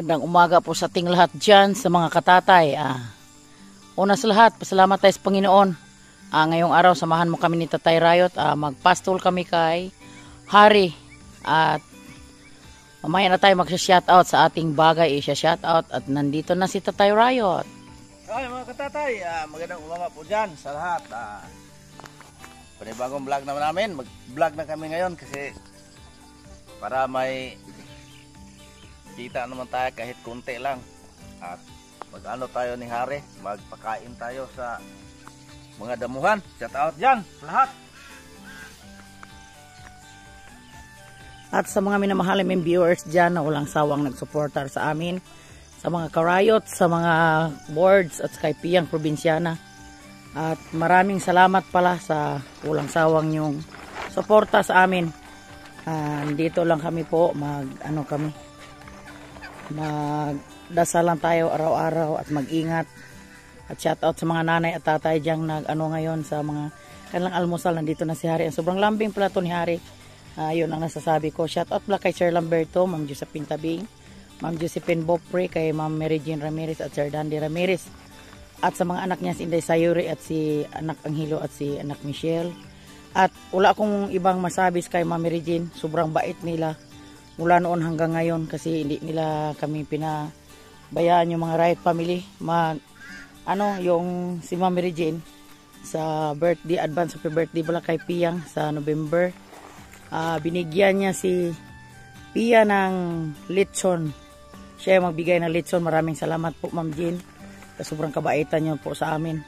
Magandang umaga po sa ating lahat dyan, sa mga katatay. Una sa lahat, pasalamat tayo sa Panginoon. Ngayong araw, samahan mo kami ni Tatay Rayot. Magpastol kami kay Hari. At mamaya na tayo magsha-shoutout sa ating bagay. Isha-shoutout at nandito na si Tatay Rayot. Okay mga katatay, magandang umaga po dyan sa lahat. Panibagong vlog naman namin. Mag-vlog na kami ngayon kasi para may kita naman tayo kahit konti lang. At mag-ano tayo ni Hari, magpakain tayo sa mga damuhan. Shout out dyan lahat. At sa mga minamahal naming viewers dyan na walang sawang nagsuportar sa amin, sa mga karayot, sa mga boards at kay Piyang Probinsyana. At maraming salamat pala sa walang sawang yung suporta sa amin. Dito lang kami po magdasal lang tayo araw-araw at mag-ingat. At shout out sa mga nanay at tatay diyang ngayon sa mga kanilang almusal. Nandito na si Hari. Ang sobrang lambing pala to ni Hari. Yun ang nasasabi ko. Shout out pala kay Sir Lamberto, Ma'am Josephine Tabing, Ma'am Josephine Bopre, kay Ma'am Mary Jean Ramirez at Sir Dandy Ramirez. At sa mga anak niya, si Inday Sayuri at si anak Anghelo at si anak Michelle. At wala akong ibang masabi kay Ma'am Mary Jean. Sobrang bait nila mula noon hanggang ngayon kasi hindi nila kami pinabayaan yung mga Riot family. Yung si Ma'am Mary Jean sa birthday, advance happy birthday pala kay Piyang sa November. Binigyan niya si Pia ng lechon. Siya yung magbigay ng lechon. Maraming salamat po Ma'am Jean. Sobrang kabaitan niyo po sa amin.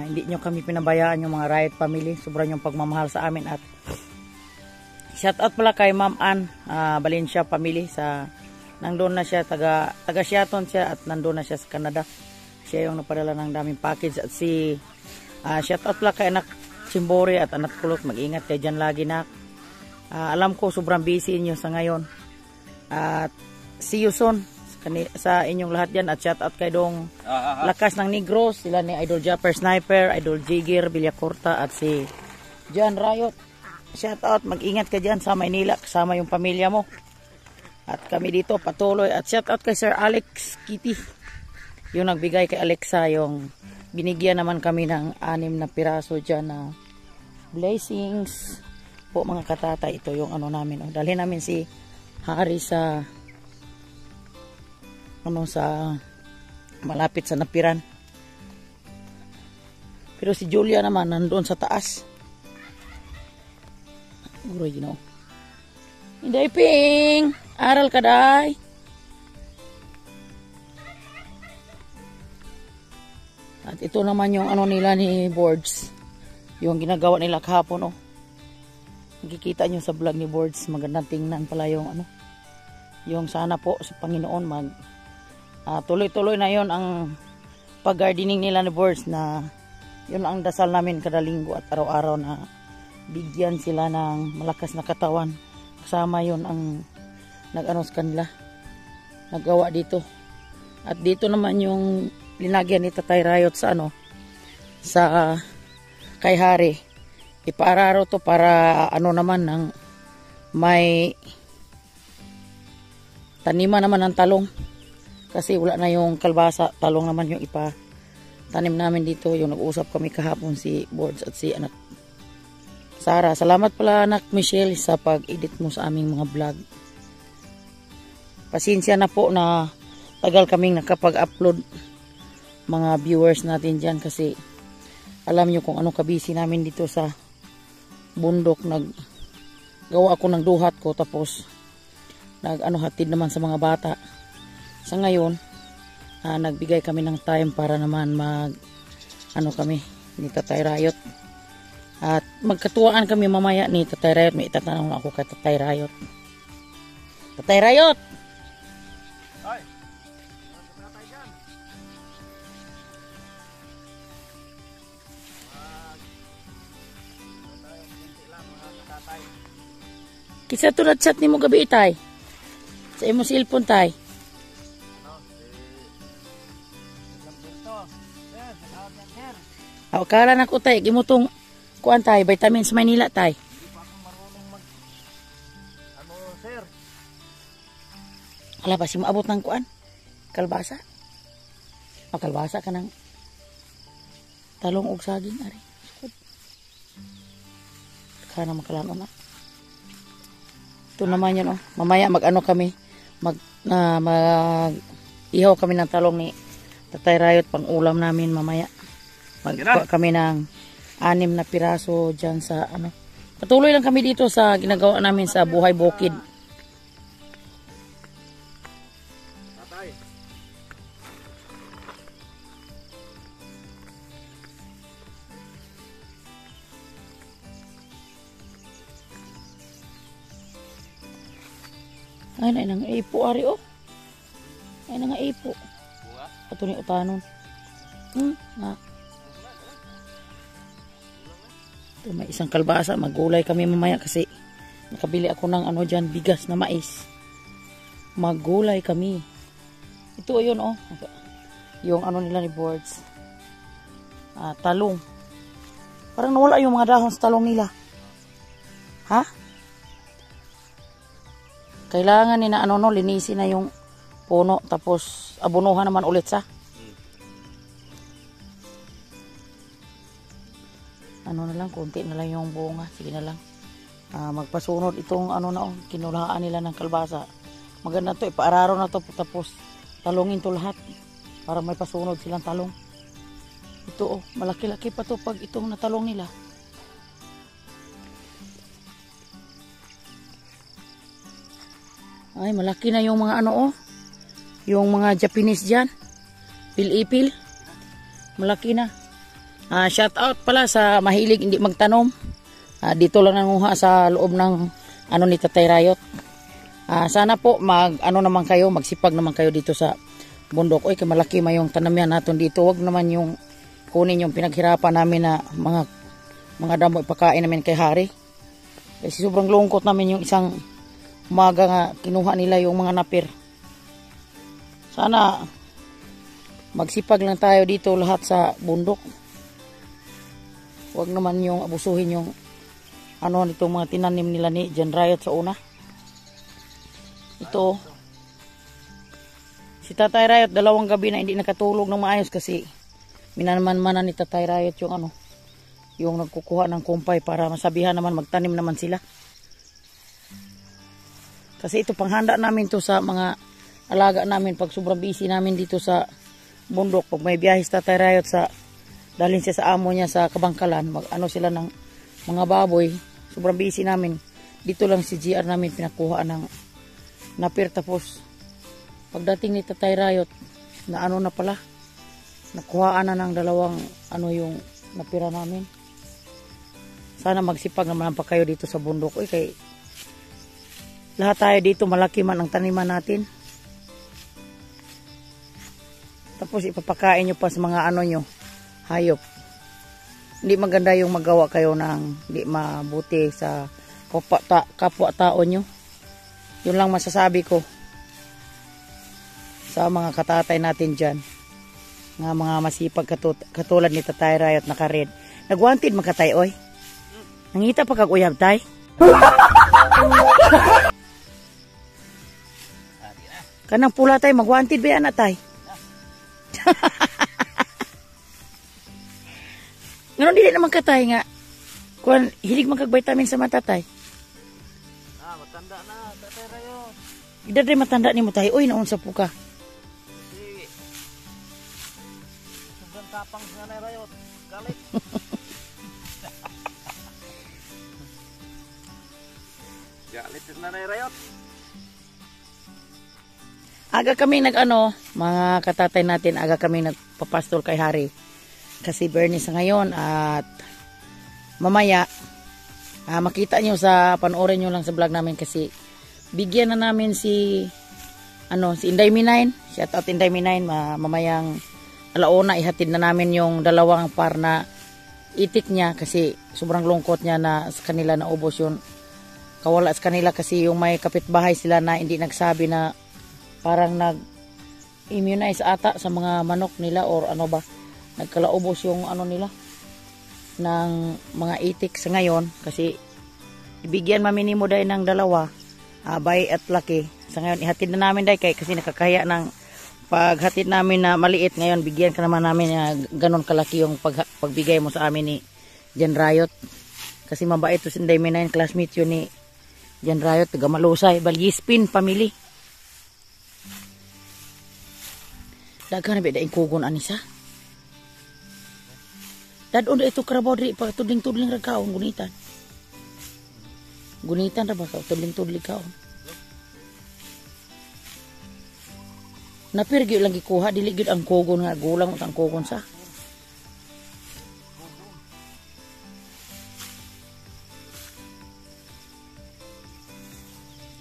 Hindi niyo kami pinabayaan yung mga Riot family. Sobrang yung pagmamahal sa amin. At shout out pala kay Ma'am Ann Valencia family. Nandun na siya, taga Seattle siya at nandun na siya sa Canada. Siya yung napadala ng daming package. At shout out pala kay anak Chimbore at anak Kulot. Mag-ingat kayo dyan lagi na. Alam ko sobrang busy inyo sa ngayon. At see you soon sa inyong lahat dyan. At shout out kay Dong Lakas ng Negros. Sila ni Idol Japper Sniper, Idol Jigger Villacorta at si John Rayot. Shout out, mag-ingat ka dyan sa Maynila kasama yung pamilya mo. At kami dito patuloy. At shout out kay Sir Alex Kitty, yung nagbigay kay Alexa. Yung binigyan naman kami ng 6 na piraso dyan na blessings po mga katatay. Ito yung namin. Dalhin namin si Hari sa malapit sa Napiran. Pero si Julia naman nandoon sa taas. Uroy, Inday Ping, aral ka day. At ito naman yung nila ni Boards. Yung ginagawa nila kahapon, Nakikita nyo sa vlog ni Boards. Magandang tingnan pala yung yung sana po sa Panginoon tuloy-tuloy na yon ang pag-gardening nila ni Boards, na yun ang dasal namin kada linggo at araw-araw na bigyan sila ng malakas na katawan. Kasama yon ang sa kanila nagawa dito. At dito naman yung linagyan ni Tatay Rayot sa kay Hari. Ipaararo to para naman ng may taniman naman ng talong. Kasi wala na yung kalbasa, talong naman yung tanim namin dito. Yung nag-usap kami kahapon si Boards at si anak Sara. Salamat pala anak Michelle sa pag-edit mo sa aming mga vlog. Pasensya na po na tagal kaming nakapag-upload mga viewers natin dyan kasi alam nyo kung anong kabisi namin dito sa bundok. Naggawa ako ng duhat ko tapos hatid naman sa mga bata. Sa ngayon nagbigay kami ng time para naman kami ni Tatay Rayot. At magkatuwaan kami mamaya ni Tatay Rayot. May itatanong ako kay Tatay Rayot. Tatay Rayot! Ay! Kisa tulad chat ni mo gabi tay. Sa imo cellphone tay. Kala na ko tay, gimutong kuan tay, vitamins Maynila tay. Hindi pa ako marunong sir. Ala ba si maabot ng kuan? Kalbasa. Kalbasa ka ng talong og saging ari. Sukod. Kana makalan na. Ito naman yan, oh. Mamaya mag-ano kami. Mag ihaw kami ng talong ni Tatay Rayot. Pang ulam namin mamaya. Magkuha kami ng 6 na piraso dyan sa ano. Patuloy lang kami dito sa ginagawa namin sa Buhay Bukid. Ay, nang ipo, ari, oh. Ay, nang ipo. Ito ni utanon. Na. Ito, may isang kalbasa. Magulay kami mamaya kasi nakabili ako ng ano dyan, bigas na mais. Magulay kami. Ito, yun, oh. Yung ano nila ni Boards. Talong. Parang nawala yung mga dahon sa talong nila. Ha? Kailangan ni na linisin na yung puno tapos abunuhan naman ulit sa. Ano na lang, konti na lang yung bunga. Sige na lang. Magpasunod itong kinulaan nila ng kalbasa. Maganda to, ipaararo na to tapos talungin to lahat para may pasunod silang talong. Ito, malaki-laki pa to pag itong natalong nila. Ay, malaki na yung mga yung mga Japanese dyan. Pil-ipil. Malaki na. Shout out pala sa mahilig hindi magtanom. Dito lang nanguha sa loob ng ni Tatay Rayot. Sana po naman kayo, magsipag naman kayo dito sa bundok. Oy, malaki mayong tanamian natin dito. Huwag naman yung kunin yung pinaghirapan namin na mga damo ipakain namin kay Hari. Kasi sobrang lungkot namin yung isang umaga nga kinuha nila yung mga napir. Sana magsipag lang tayo dito lahat sa bundok. Huwag naman yung abusuhin yung nitong mga tinanim nila ni Jan Rayot sa una. Ito, si Tatay Rayot 2 gabi na hindi nakatulog ng maayos kasi minanaman-manan ni Tatay Rayot yung nagkukuha ng kumpay para masabihan naman magtanim naman sila. Kasi ito panghanda namin to sa mga alaga namin pag sobrang busy namin dito sa bundok. Pag may biyahe sa Tatay Rayot dalhin siya sa amo niya sa Kabangkalan, sila ng mga baboy. Sobrang busy namin. Dito lang si GR namin pinakuha ng napir. Tapos pagdating ni Tatay Rayot na na pala, nakuhaan na ng 2 yung napira namin. Sana magsipag naman pa kayo dito sa bundok. Kay lahat tayo dito malaki man ang taniman natin. Tapos ipapakain nyo pa sa mga nyo, hayop. Hindi maganda yung magawa kayo ng hindi mabuti sa kapwa-tao nyo. Yun lang masasabi ko sa mga katatay natin dyan. Nga mga masipag katulad ni Tatay Rayot na ka-red. Nagwanted magkatay, oy. Nangita pa kag-uyab, tay. Kanang pula tay, magwanted ba yan, tay? Ngayon dili naman katay nga. Kuan, hilig magkag-vitamin sa mata, tay. Matanda na, Tatay Rayot. Idad rin matanda ni mo, tay. Uy, naunsa po ka. Si sobrang tapang sa Nanay Rayot. Galit. Galit sa Nanay Rayot. Aga kami mga katatay natin, aga kami nagpapastol kay Hari. Kasi Bernie sa ngayon at mamaya makita nyo panoorin nyo lang sa vlog namin kasi bigyan na namin si Inday Minain. Shout out Inday Minain. Mamayang alauna ihatid na namin yung 2 par na itik niya kasi sobrang lungkot niya na sa kanila na ubos yun. Kawala sa kanila kasi yung may kapitbahay sila na hindi nagsabi na parang nag-immunize ata sa mga manok nila or nagkalaubos yung nila ng mga itik sa ngayon kasi ibigyan maminimo dahil ng 2 bay at laki Sa ngayon, ihatid na namin day kasi nakakaya ng paghatid namin na maliit. Ngayon, bigyan ka naman namin na ganon kalaki yung pagbigay mo sa amin ni Jan Rayot. Kasi mabait to si Inday Minayan, classmate yun ni Jan Rayot, taga Malusay, Balyispin, family. Dagan na ba daing kugon anisa? Dadon ito karabaw diri pa tudling-tudling ra kaon gunitan. Gunitan ra ba ka tudling-tudling kaon. Napirgi lang gikuha dili gid ang kugon nga gulang ang kugon sa.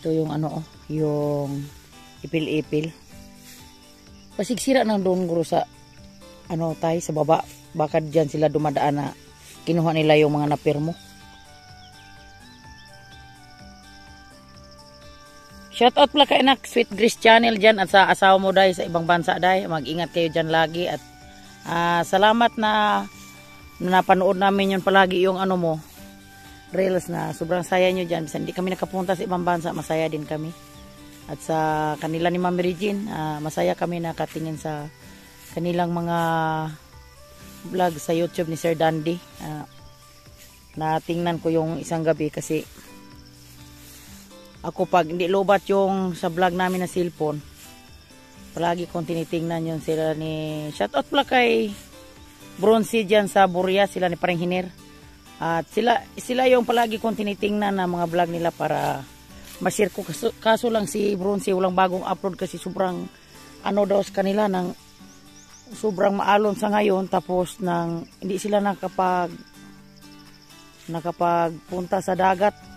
Ito yung ano yung ipil-ipil. Pasigsira nang doon guro sa ano tay sa baba. Baka dyan sila dumadaan na kinuha nila yung mga napirmo. Shout out pala kay anak, Sweet Grace Channel dyan at sa asawa mo day sa ibang bansa day. Mag-ingat kayo dyan lagi at salamat na napanood namin yun palagi yung ano mo, reels na sobrang saya nyo dyan. Bisa hindi kami nakapunta sa ibang bansa, masaya din kami. At sa kanila ni Mami Regine, masaya kami nakatingin sa kanilang mga vlog sa YouTube ni Sir Dandy. Natingnan ko yung isang gabi kasi ako pag hindi lobat yung sa vlog namin na cellphone, palagi kong tinitingnan yun sila ni shoutout pala kay Bronzy dyan sa Buria, sila ni Parang Hiner. At sila yung palagi kong tinitingnan na mga vlog nila para ma-share ko. Kaso lang si Bronzy walang bagong upload kasi sobrang ano daw sa kanila ng sobrang maalon sa ngayon, tapos hindi sila nakapagpunta sa dagat.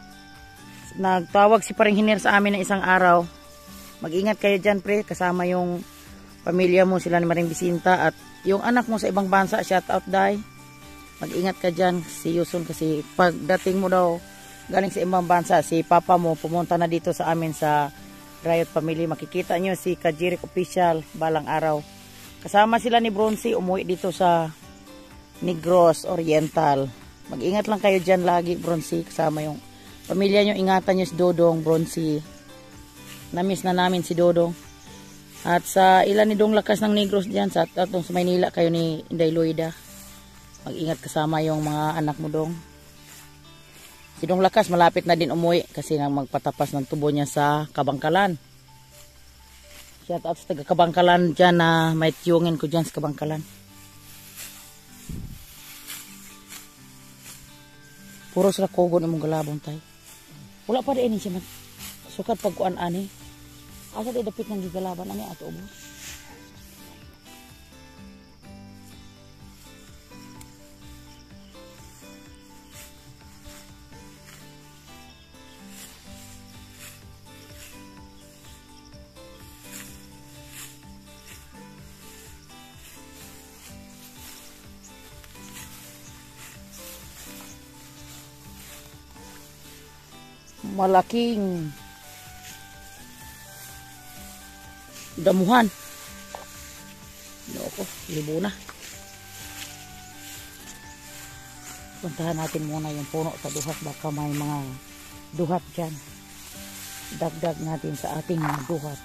Nagtawag si Parang Hiner sa amin ng isang araw, mag-ingat kayo dyan pre, kasama yung pamilya mo, sila ni Maring Bisinta at yung anak mo sa ibang bansa, shout out day, mag-ingat ka dyan, si Yuson, kasi pagdating mo daw galing sa ibang bansa, si papa mo pumunta na dito sa amin sa Rayot Family. Makikita nyo si Kajirik Official balang araw. Kasama sila ni Bronzy, umuwi dito sa Negros Oriental. Mag-ingat lang kayo dyan lagi, Bronzy. Kasama yung pamilya nyo, ingatan nyo si Dodong, Bronzy. Namiss na namin si Dodong. At sa ilan ni Dong Lakas ng Negros dyan, sa atong sa Maynila, kayo ni Inday Loida. Mag-ingat kasama yung mga anak mo Dong. Si Dong Lakas malapit na din umuwi kasi nang magpatapas ng tubo niya sa Kabangkalan. Shout out sa taga Kabangkalan dyan na may tiyungin ko dyan sa Kabangkalan. Puro sila kogon ng mong galabong tayo. Wala pa rin siya sukat pagkuan ani. Asa di dapit ng gigalaban ani ato ubos. Malaking damuhan. Loko, libo na. Puntahan natin muna yung puno sa duhat, baka may mga duhat dyan. Dagdag natin sa ating mga duhat.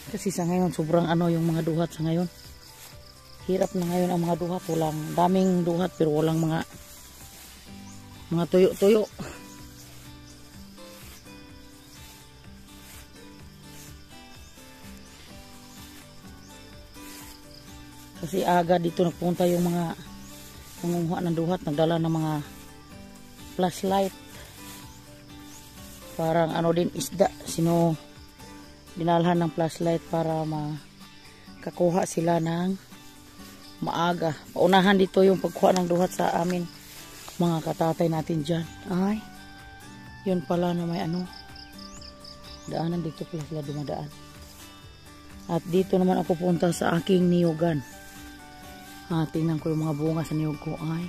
Kasi sa ngayon sobrang ano yung mga duhat sa ngayon. Hirap na ngayon ang mga duhat. Walang daming duhat pero walang mga tuyo-tuyo. Kasi aga dito nagpunta yung mga nangunguha ng duhat. Nagdala ng mga flashlight. Parang ano din isda. Sino dinalhan ng flashlight para makakuha sila ng maaga. Paunahan dito yung pagkuha ng duhat sa amin. Mga katatay natin dyan. Ay, yun pala na may ano. Daanan dito pala sila dumadaan. At dito naman ako punta sa aking niyugan. Tingnan ko yung mga bunga sa niyug ko. Ay.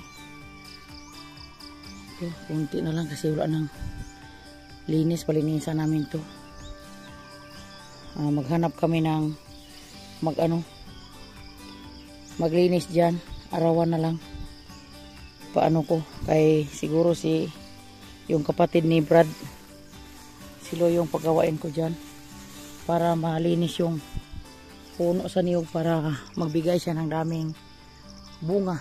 Ito, kunti na lang kasi wala nang linis. Palinisan namin to. Maghanap kami ng maglinis dyan, arawan na lang. Paano ko, kay siguro si yung kapatid ni Brad. Sila yung paggawain ko dyan para malinis yung puno sa niyog para magbigay siya ng daming bunga.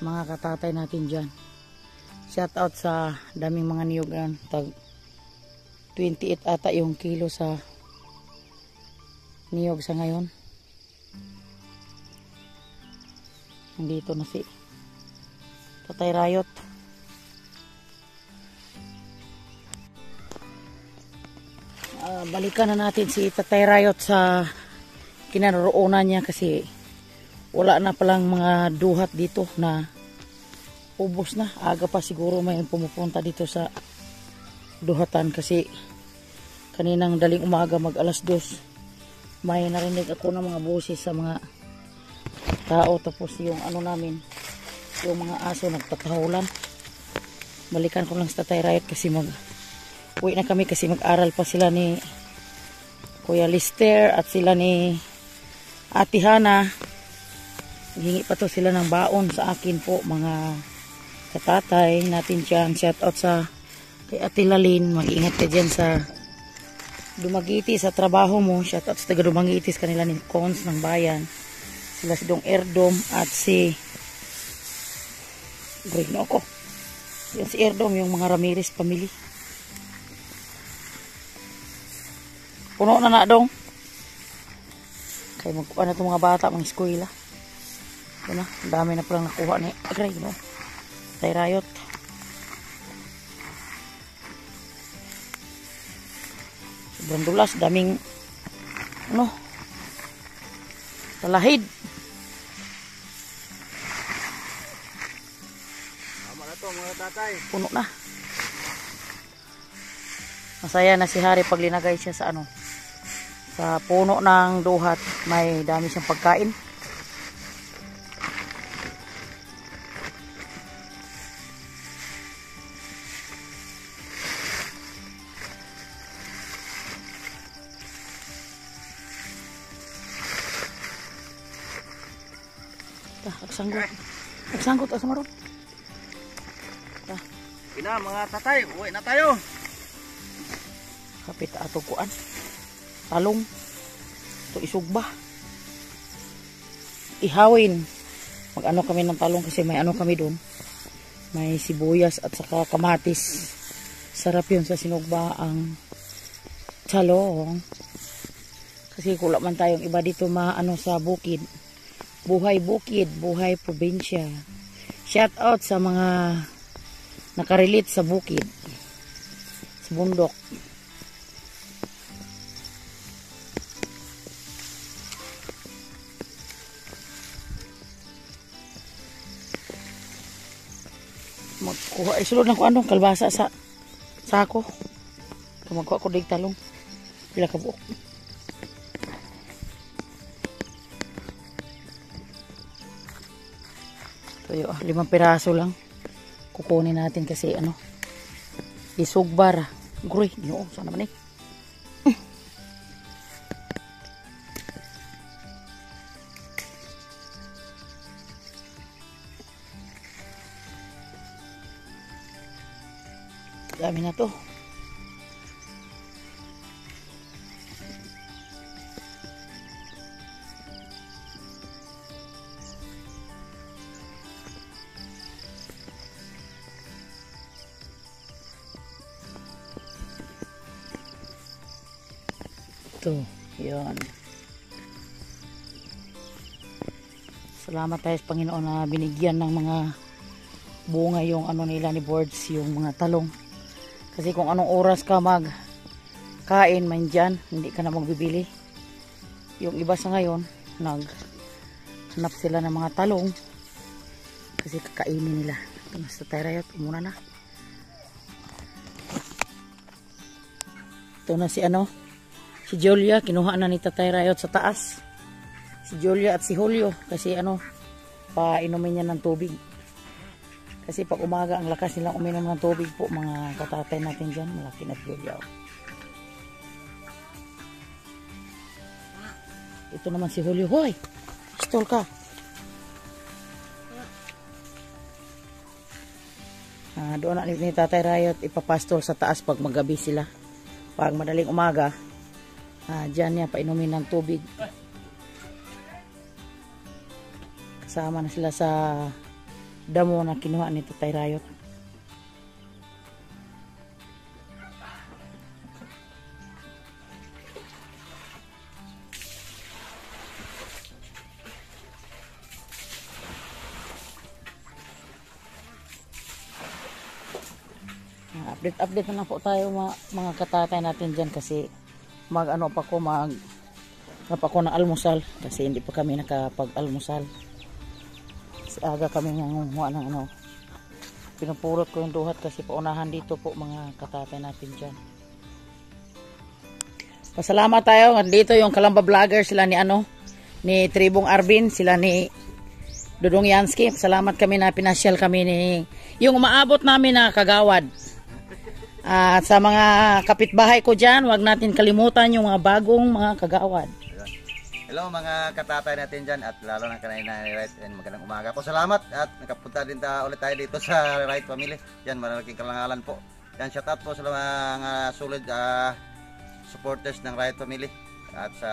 Mga katatay natin dyan. Shout out sa daming mga niyog yan. Tag 28 ata yung kilo sa niyog sa ngayon. Nandito na si Tatay Rayot. Balikan na natin si Tatay Rayot sa kinaroroonan niya kasi wala na palang mga duhat dito na ubos na. Aga pa siguro may pumupunta dito sa duhatan kasi kaninang daling umaga mag alas 2 may narinig ako ng mga boses sa mga tao, tapos yung ano namin, yung mga aso nagtatahulan. Balikan ko lang sa Tatay Rayot kasi uwi na kami kasi mag-aral pa sila ni Kuya Lister at sila ni Ate Hana. Hingi pa to sila ng baon sa akin po, mga katatay natin dyan. Shout out sa kay Ate Lalin, mag-ingat ka dyan sa Dumaguete sa trabaho mo. Shout out sa taga Dumaguete, kanila ni Cons ng bayan, sila si Dong Erdom at si Greg na ako yan, si Erdom, yung mga Ramirez family. Puno na dong. Kaya magkuha na itong mga bata, mga eskwela. Ito na, dami na palang nakuha ni Agray, no? Tatay Rayot. Sobrang dulas, daming, ano, talahid. Tama na to mga tatay. Puno na. Masaya na si Hari pag linagay siya sa ano, sa puno ng duhat. May dami siyang pagkain. Nagsanggot sa maron. Ina mga tatay, uwi na tayo. Kapit ato kuan. Talong. Ito isugba. Ihawin. Mag-ano kami ng talong kasi may ano kami doon. May sibuyas at saka kamatis. Sarap yun sa sinugba ang talong. Kasi kula man tayong iba dito maano sa bukid. Buhay bukid, buhay probinsya. Shout out sa mga nakarelate sa bukid. Sa bundok. Magkuha, isulod na ko anong kalbasa sa sako. Magkuha ko dig talong. Pila ka buok. Ito 5 piraso lang. Kukunin natin kasi ano. Isugbar. Guri, no, sana man eh. Dami na to. Ito, yun. Salamat tayo sa Panginoon na binigyan ng mga bunga yung ano nila ni Boards, yung mga talong. Kasi kung anong oras ka magkain man dyan, hindi ka na magbibili. Yung iba sa ngayon, naghanap sila ng mga talong kasi kakainin nila. Ito na sa Tatay Rayot, umuna na. Ito na si ano, si Julia, kinuha na ni Tatay Rayot sa taas. Si Julia at si Julio, kasi ano, painumin niya ng tubig. Kasi pag umaga, ang lakas nilang uminom ng tubig po, mga katatay natin dyan. Malaki na Julia. Ito naman si Julio. Hoy! Stol ka! Doon na ni Tatay Riot ipapastol sa taas pag magabi sila. Pag madaling umaga, dyan niya painumin ng tubig. Kasama na sila sa damo na kinuha ni Tatay Riot. Update na lang po tayo mga katatay natin dyan kasi napa ko ng almusal kasi hindi pa kami nakapag-almusal. Kasi aga kami nangunguha ng pinupulot ko yung duhat kasi paunahan dito po mga katatay natin dyan. Pasalamat tayo. Dito yung Kalamba Vlogger, sila ni Tribong Arvin, sila ni Dudong Yansky. Salamat kami na pinasyal kami yung umaabot namin na Kagawad. At sa mga kapitbahay ko dyan, huwag natin kalimutan yung mga bagong mga kagawad. Hello mga katatay natin dyan at lalo ng kanina ni Right and magandang umaga po. Salamat at nakapunta din ulit tayo dito sa Right Family. Yan, malaking kalangalan po. Yan, shout out po sa mga solid supporters ng Right Family. At sa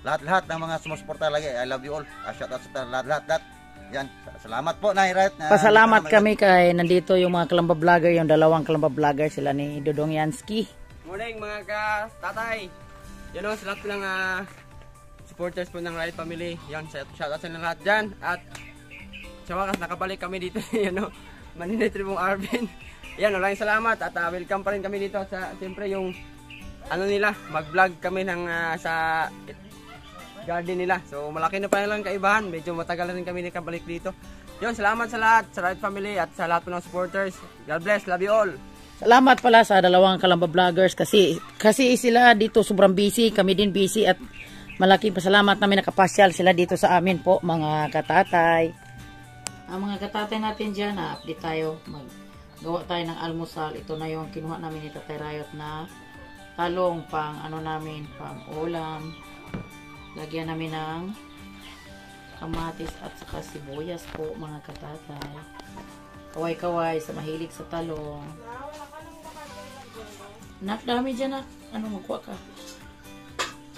lahat-lahat ng mga sumusuporta lagi. I love you all. Shout out sa lahat-lahat. Yan, salamat po na Right. Pasalamat kami kay nandito yung mga Kalamba Vlogger, yung dalawang Kalamba Vlogger, sila ni Dudong Yansky. Morning mga katatay. Yan o, sa lahat ng supporters po ng Right Family. Yan, shout out sa lahat dyan. At sa wakas nakabalik kami dito yan o, Manila Tribong Arvin. Yan, maraming salamat at welcome pa rin kami dito sa siyempre yung nila, mag-vlog kami ng sa garden nila. So malaki na pa lang kaibahan. Medyo matagal na rin kami nakabalik dito. Yun, salamat sa lahat, sa Right Family at sa lahat po ng supporters. God bless, love you all. Salamat pala sa dalawang Kalamba Vloggers kasi sila dito sobrang busy, kami din busy at malaking pasalamat namin nakapasyal sila dito sa amin po mga katatay. Ang mga katatay natin dyan, update tayo. Maggawa tayo ng almusal. Ito na yung kinuha namin ni Tatay Riot na talong pang namin, pang ulam. Lagyan namin ng kamatis at saka sibuyas po mga katatay. Kaway-kaway sa mahilig sa talong. Dami dyan magkuha ka.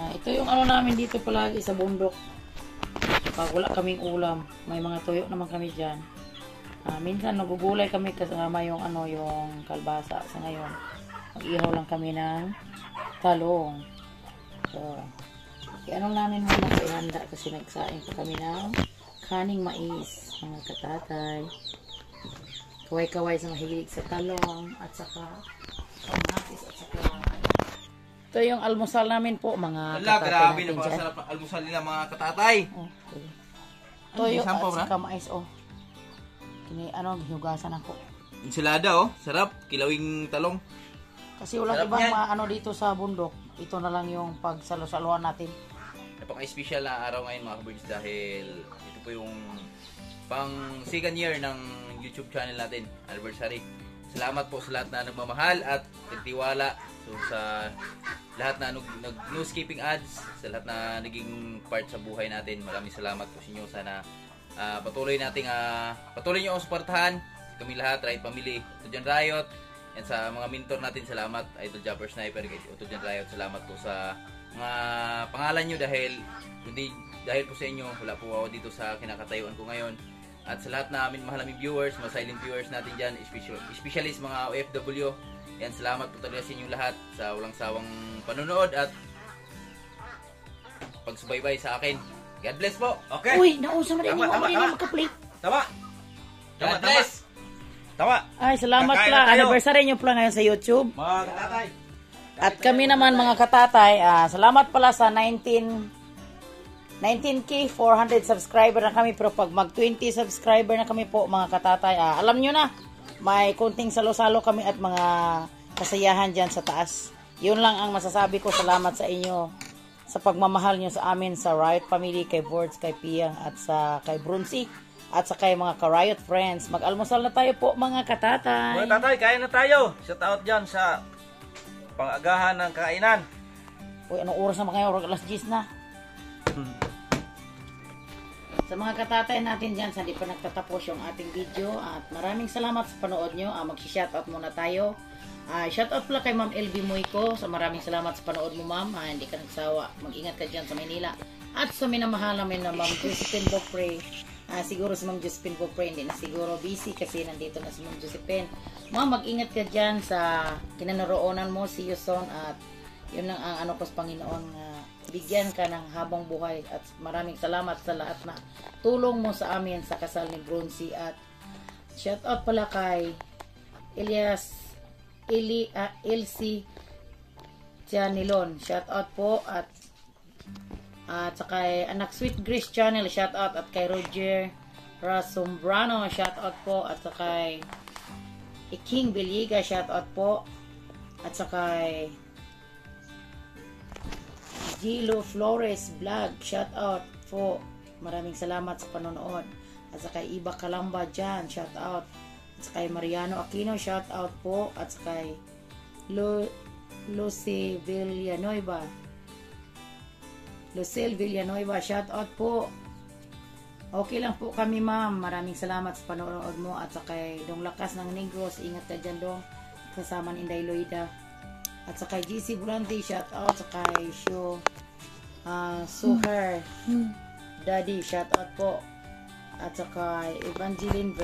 Ito yung namin dito palagi sa bundok. Pag wala kaming ulam, may mga tuyo naman kami dyan. Minsan nagugulay kami kasama yung yung kalbasa. Sa ngayon, mag-ihaw lang kami ng talong. So, namin muna sa ihanda kasi nagsaing pa kami ng kaning mais mga katatay. Kaway-kaway sa mahilig sa talong at saka kamatis at saka ito yung almusal namin po mga katatay grabe natin na dyan. sarap ng almusal nila mga katatay. Okay. Toyo at saka mais hinugasan ako. Ensalada sarap, kilawing talong. Kasi walang ibang dito sa bundok. Ito na lang yung pagsalo-saluhan natin. Napaka-special na araw ngayon mga kaburgs dahil ito po yung pang second year ng YouTube channel natin, anniversary. Salamat po sa lahat na nagmamahal at nagtiwala. So sa lahat na no skipping ads, sa lahat na naging part sa buhay natin, maraming salamat po sa inyo. Sana patuloy niyo ang suportahan. Kami lahat, Right Family, Utujan Riot, and sa mga mentor natin, salamat Idol Jumper Sniper, Utujan Riot, salamat po sa mga pangalan nyo dahil po sa inyo wala po ako dito sa kinakatayuan ko ngayon. At sa lahat na amin mahal naming viewers, mga silent viewers natin dyan, especially sa mga OFW, yan, salamat po talaga sa inyong lahat sa walang sawang panonood at pagsubaybay sa akin. God bless po. Okay. Uy, nausa mo rin yung magka-plate. Tama. God bless. Tama. Ay, salamat Kakain pala. na tayo. Anniversary nyo pala ngayon sa YouTube. Mga katatay. At kami naman mga katatay, salamat pala sa 19K 400 subscriber na kami, pero pag mag 20 subscriber na kami po mga katatay, alam nyo na, may kunting salo-salo kami at mga kasayahan dyan sa taas. Yun lang ang masasabi ko. Salamat sa inyo sa pagmamahal nyo sa amin, sa Riot Family, kay Boards, kay Pia at kay Brunsi at sa kay mga ka-Riot friends. Mag-almusal na tayo po mga katatay. Mga tatay, kain na tayo. Shout out dyan sa pang-agahan ng kainan. Uy, anong oras na mga kayo? Alas 10 na. Sa mga katatay natin dyan, sa di pa nagtatapos yung ating video. At maraming salamat sa panood nyo. Mag-shoutout muna tayo. Shoutout pala kay Ma'am LB Moyko. So maraming salamat sa panood mo, ma'am. Hindi ka nagsawa. Mag-ingat ka dyan sa Maynila. At sa minamahal namin na Ma'am Josephine Bopre. Siguro si Ma'am Josephine Bopre, hindi na siguro busy kasi nandito na si Ma'am Josephine. Ma'am, mag-ingat ka dyan sa kinanaroonan mo. See you soon. At yun lang ang ano ko sa Panginoon. Bigyan ka ng habang buhay. At maraming salamat sa lahat na tulong mo sa amin sa kasal ni Bronzy. At shoutout pala kay Elsie Janilon. Shoutout po. At sa kay Anak Sweet Grace Channel, shoutout. At kay Roger Rasombrano, shoutout po. At sa kay King Beliga, shoutout po. At sa kay Gilo Flores Vlog, shoutout po. Maraming salamat sa panonood. At sa kay Iba Kalamba dyan, shoutout. At sa kay Mariano Aquino, shoutout po. At sa kay Lucille Villanueva, shoutout po. Okay lang po kami, ma'am. Maraming salamat sa panonood mo. At sa kay Dong Lakas ng Negros, ingat ka dyan, Dong. Kasama ni Inday Loida. At sa kay GC Buranti, shoutout. Sa kay Suher Daddy, shoutout po. At sa kay Evangeline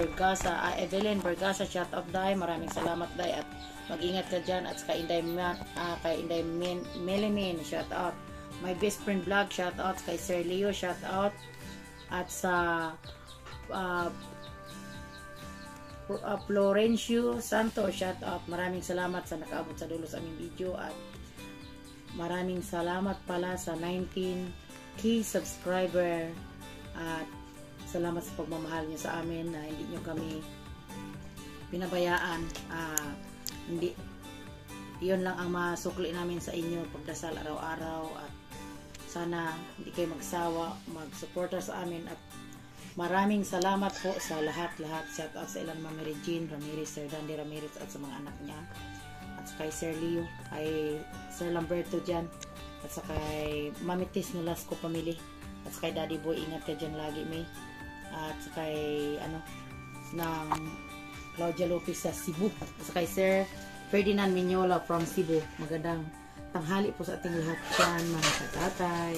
Evelyn Vergasa, shoutout Day. Maraming salamat, Day. At mag-ingat ka dyan. At sa kay Inday Melanin, shoutout. My Best Friend Vlog, shoutout. Kay Sir Leo, shoutout. At sa Florencio Santos, shoutout. Maraming salamat sa nakaabot sa dulo sa aming video. At maraming salamat pala sa 19k subscriber. At salamat sa pagmamahal niyo sa amin na hindi niyo kami pinabayaan. Hindi, yun lang ang masukli namin sa inyo, pagdasal araw-araw. At sana hindi kayo magsawa mag-suporta sa amin. At maraming salamat po sa lahat-lahat. Shout out sa ilan, Ma'am Regine Ramirez, Sir Dandy Ramirez, at sa mga anak niya. At sa kay Sir Leo, kay Sir Lamberto dyan. At sa kay Mamitis Nolasco Family. At sa kay Daddy Boy, ingat ka dyan lagi, May. At sa kay ng Claudia Lopez sa Cebu. At sa kay Sir Ferdinand Mignola from Cebu. Magandang tanghali po sa ating lahat dyan, mga katatay.